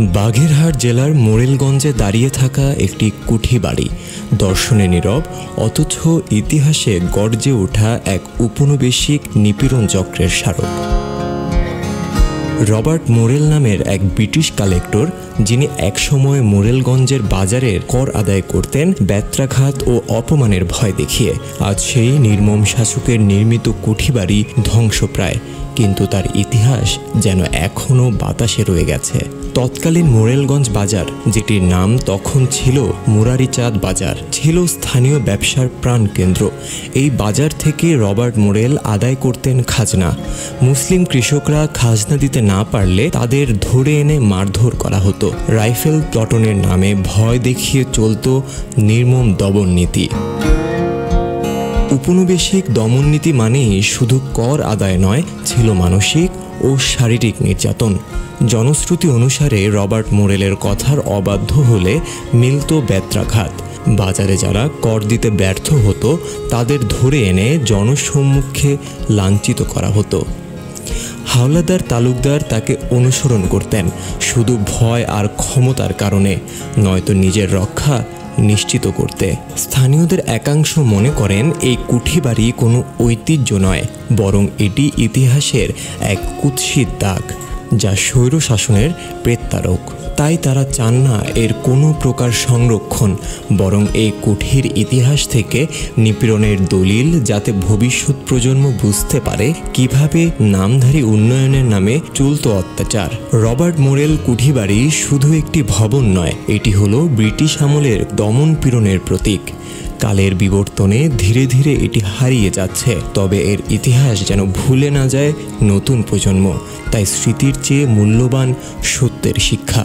বাগেরহাট জেলার মোরেলগঞ্জে দাঁড়িয়ে থাকা একটি কুঠি বাড়ি, দর্শনে নীরব অথচ ইতিহাসে গর্জে ওঠা এক উপনিবেশিক নিপীড়ন চক্রের স্মারক। রবার্ট মোরেল নামের এক ব্রিটিশ কালেক্টর, যিনি একসময় মোরেলগঞ্জের বাজারের কর আদায় করতেন ব্যত্রাঘাত ও অপমানের ভয় দেখিয়ে, আজ সেই নির্মম শাসকের নির্মিত কুঠিবাড়ি ধ্বংসপ্রায়, কিন্তু তার ইতিহাস যেন এখনও বাতাসে রয়ে গেছে। তৎকালীন মোরেলগঞ্জ বাজার, যেটির নাম তখন ছিল মুরারিচাঁদ বাজার, ছিল স্থানীয় ব্যবসার প্রাণকেন্দ্র। এই বাজার থেকে রবার্ট মোরেল আদায় করতেন খাজনা। মুসলিম কৃষকরা খাজনা দিতে না পারলে তাদের ধরে এনে মারধর করা হতো। রাইফেল প্লটনের নামে ভয় দেখিয়ে চলত নির্মম দমননীতি। উপনিবেশিক দমননীতি মানেই শুধু কর আদায় নয়, ছিল মানসিক ও শারীরিক নির্যাতন। জনশ্রুতি অনুসারে রবার্ট মোরেলের কথার অবাধ্য হলে মিলত ব্যত্রাঘাত। বাজারে যারা কর দিতে ব্যর্থ হতো তাদের ধরে এনে জনসম্মুখে লাঞ্ছিত করা হতো। হাওলাদার তালুকদার তাকে অনুসরণ করতেন শুধু ভয় আর ক্ষমতার কারণে, নয়তো নিজের রক্ষা নিশ্চিত করতে। স্থানীয়দের একাংশ মনে করেন এই কুঠিবাড়ি কোনো ঐতিহ্য নয়, বরং এটি ইতিহাসের এক কুৎসিত দাগ, যা স্বৈর শাসনের প্রেতারক। তাই তারা চান না এর কোনো প্রকার সংরক্ষণ, বরং এই কুঠির ইতিহাস থেকে নিপীড়নের দলিল, যাতে ভবিষ্যৎ প্রজন্ম বুঝতে পারে কিভাবে নামধারী উন্নয়নের নামে চলত অত্যাচার। রবার্ট মোরেল কুঠিবাড়ি শুধু একটি ভবন নয়, এটি হলো ব্রিটিশ আমলের দমন পীড়নের প্রতীক। কালের বিবর্তনে ধীরে ধীরে এটি হারিয়ে যাচ্ছে, তবে এর ইতিহাস যেন ভুলে না যায় নতুন প্রজন্ম। তাই স্মৃতির চেয়ে মূল্যবান সত্যের শিক্ষা।